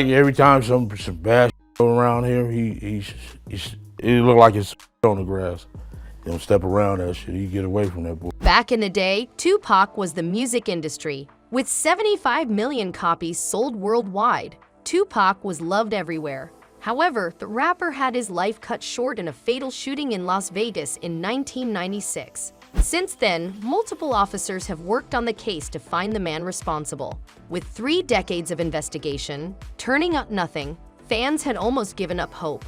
Every time some bad go around here, it look like it's on the grass. He don't step around that shit. He get away from that boy. Back in the day, Tupac was the music industry. With 75 million copies sold worldwide, Tupac was loved everywhere. However, the rapper had his life cut short in a fatal shooting in Las Vegas in 1996. Since then, multiple officers have worked on the case to find the man responsible. With 3 decades of investigation, turning up nothing, fans had almost given up hope.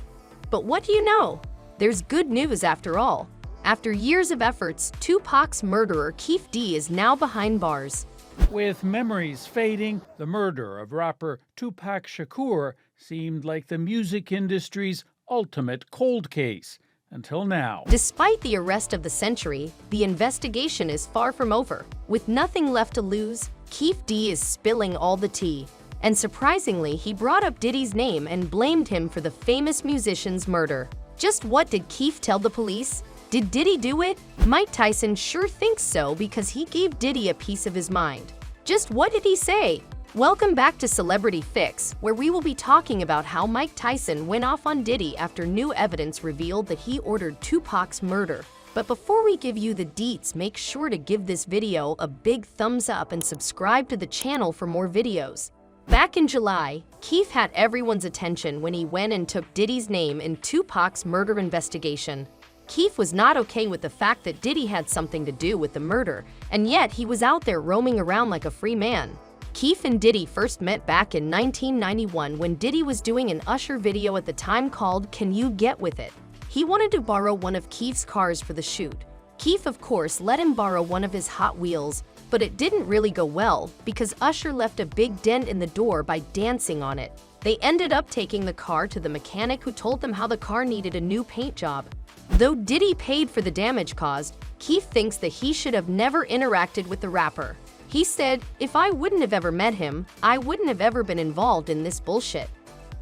But what do you know? There's good news after all. After years of efforts, Tupac's murderer, Keefe D, is now behind bars. With memories fading, the murder of rapper Tupac Shukar seemed like the music industry's ultimate cold case. Until now. Despite the arrest of the century, the investigation is far from over. With nothing left to lose, Keefe D is spilling all the tea. And surprisingly, he brought up Diddy's name and blamed him for the famous musician's murder. Just what did Keefe tell the police? Did Diddy do it? Mike Tyson sure thinks so because he gave Diddy a piece of his mind. Just what did he say? Welcome back to Celebrity Fix, where we will be talking about how Mike Tyson went off on Diddy after new evidence revealed that he ordered Tupac's murder. But before we give you the deets, make sure to give this video a big thumbs up and subscribe to the channel for more videos. Back in July, Keefe had everyone's attention when he went and took Diddy's name in Tupac's murder investigation. Keefe was not okay with the fact that Diddy had something to do with the murder, and yet he was out there roaming around like a free man. Keefe and Diddy first met back in 1991 when Diddy was doing an Usher video at the time called Can You Get With It? He wanted to borrow one of Keefe's cars for the shoot. Keefe, of course, let him borrow one of his Hot Wheels, but it didn't really go well because Usher left a big dent in the door by dancing on it. They ended up taking the car to the mechanic who told them how the car needed a new paint job. Though Diddy paid for the damage caused, Keefe thinks that he should have never interacted with the rapper. He said, if I wouldn't have ever met him, I wouldn't have ever been involved in this bullshit.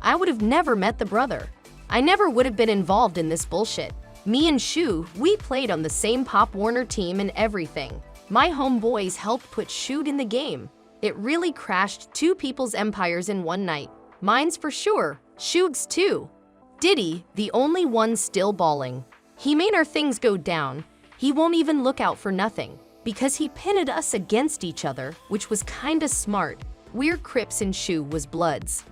I would have never met the brother. I never would have been involved in this bullshit. Me and Shu, we played on the same Pop Warner team and everything. My homeboys helped put Shu in the game. It really crashed 2 people's empires in one night. Mine's for sure, Shug's too. Diddy, the only one still balling. He made our things go down. He won't even look out for nothing. Because he pitted us against each other, which was kinda smart. We're Crips and Shu was Bloods.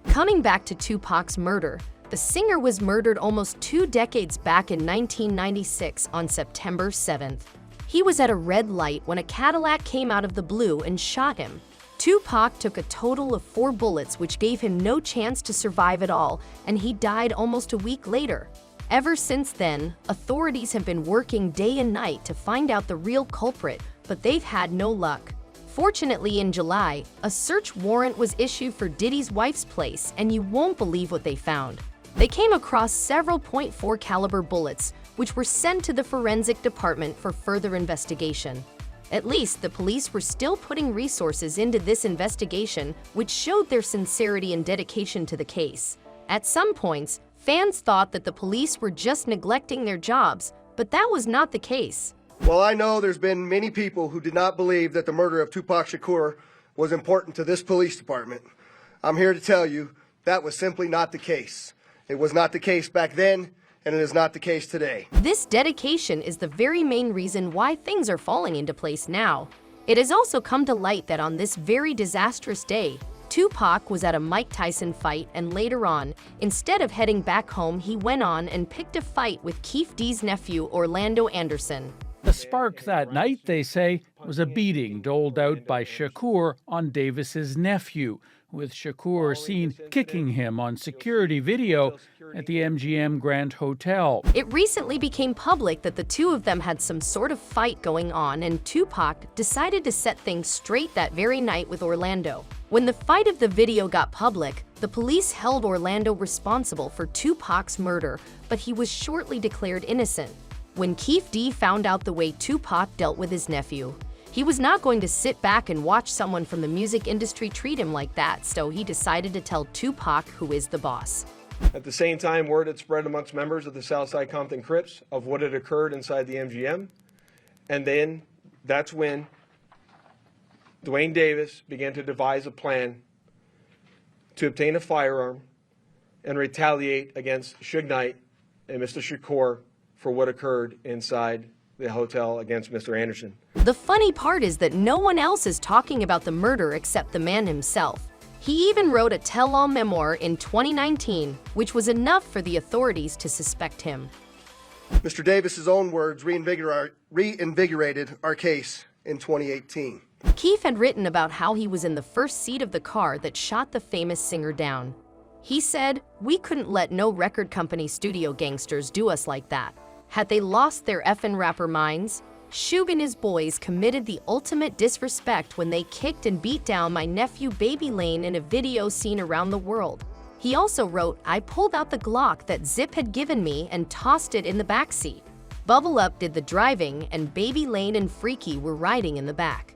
Coming back to Tupac's murder, the singer was murdered almost 2 decades back in 1996 on September 7th. He was at a red light when a Cadillac came out of the blue and shot him. Tupac took a total of 4 bullets, which gave him no chance to survive at all, and he died almost a week later. Ever since then, authorities have been working day and night to find out the real culprit, but they've had no luck. Fortunately, in July, a search warrant was issued for Diddy's wife's place, and you won't believe what they found. They came across several .4 caliber bullets, which were sent to the forensic department for further investigation. At least, the police were still putting resources into this investigation, which showed their sincerity and dedication to the case. At some points, fans thought that the police were just neglecting their jobs, but that was not the case. Well, I know there's been many people who did not believe that the murder of Tupac Shakur was important to this police department. I'm here to tell you that was simply not the case. It was not the case back then, and it is not the case today. This dedication is the very main reason why things are falling into place now. It has also come to light that on this very disastrous day, Tupac was at a Mike Tyson fight, and later on, instead of heading back home, he went on and picked a fight with Keefe D's nephew, Orlando Anderson. The spark that night, they say, was a beating doled out by Shakur on Davis's nephew, with Shakur seen kicking him on security video at the MGM Grand Hotel. It recently became public that the two of them had some sort of fight going on, and Tupac decided to set things straight that very night with Orlando. When the fight of the video got public, the police held Orlando responsible for Tupac's murder, but he was shortly declared innocent. When Keefe D found out the way Tupac dealt with his nephew, he was not going to sit back and watch someone from the music industry treat him like that, so he decided to tell Tupac who is the boss. At the same time, word had spread amongst members of the Southside Compton Crips of what had occurred inside the MGM, and then that's when Dwayne Davis began to devise a plan to obtain a firearm and retaliate against Suge Knight and Mr. Shukar for what occurred inside the hotel against Mr. Anderson. The funny part is that no one else is talking about the murder except the man himself. He even wrote a tell-all memoir in 2019, which was enough for the authorities to suspect him. Mr. Davis's own words reinvigorated our case in 2018. Keefe had written about how he was in the first seat of the car that shot the famous singer down. He said, "We couldn't let no record company studio gangsters do us like that. Had they lost their effing rapper minds? Shug and his boys committed the ultimate disrespect when they kicked and beat down my nephew Baby Lane in a video seen around the world." He also wrote, "I pulled out the Glock that Zip had given me and tossed it in the backseat. Bubble Up did the driving and Baby Lane and Freaky were riding in the back."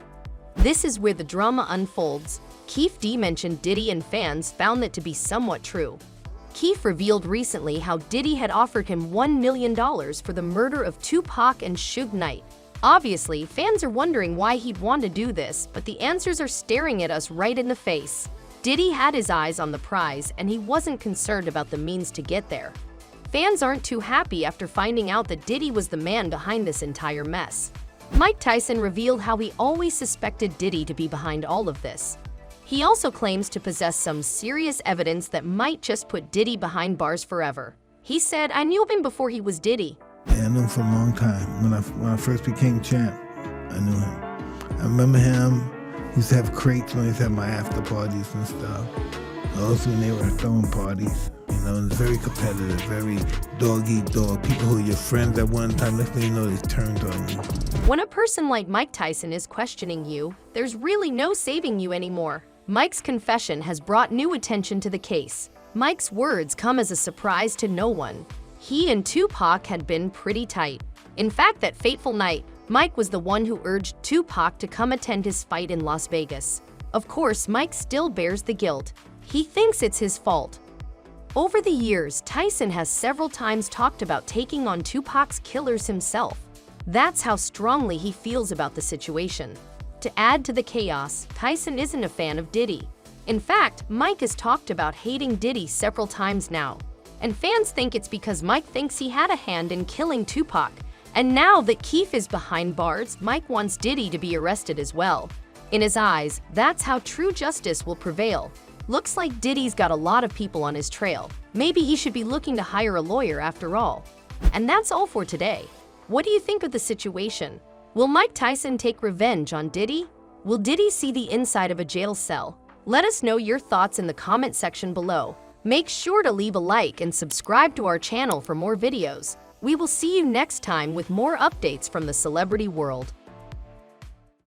This is where the drama unfolds. Keefe D mentioned Diddy and fans found that to be somewhat true. Keefe revealed recently how Diddy had offered him $1 million for the murder of Tupac and Suge Knight. Obviously, fans are wondering why he'd want to do this, but the answers are staring at us right in the face. Diddy had his eyes on the prize, and he wasn't concerned about the means to get there. Fans aren't too happy after finding out that Diddy was the man behind this entire mess. Mike Tyson revealed how he always suspected Diddy to be behind all of this. He also claims to possess some serious evidence that might just put Diddy behind bars forever. He said, "I knew him before he was Diddy." Yeah, I knew him for a long time. When I first became champ, I knew him. I remember him. He used to have crates when he used to have my after parties and stuff. Also when they were throwing parties. You know, it's very competitive, very dog-eat-dog. People who are your friends at one time, next thing you know, they turned on you. When a person like Mike Tyson is questioning you, there's really no saving you anymore. Mike's confession has brought new attention to the case. Mike's words come as a surprise to no one. He and Tupac had been pretty tight. In fact, that fateful night, Mike was the one who urged Tupac to come attend his fight in Las Vegas. Of course, Mike still bears the guilt. He thinks it's his fault. Over the years, Tyson has several times talked about taking on Tupac's killers himself. That's how strongly he feels about the situation. To add to the chaos, Tyson isn't a fan of Diddy. In fact, Mike has talked about hating Diddy several times now. And fans think it's because Mike thinks he had a hand in killing Tupac. And now that Keefe is behind bars, Mike wants Diddy to be arrested as well. In his eyes, that's how true justice will prevail. Looks like Diddy's got a lot of people on his trail. Maybe he should be looking to hire a lawyer after all. And that's all for today. What do you think of the situation? Will Mike Tyson take revenge on Diddy? Will Diddy see the inside of a jail cell? Let us know your thoughts in the comment section below. Make sure to leave a like and subscribe to our channel for more videos. We will see you next time with more updates from the celebrity world.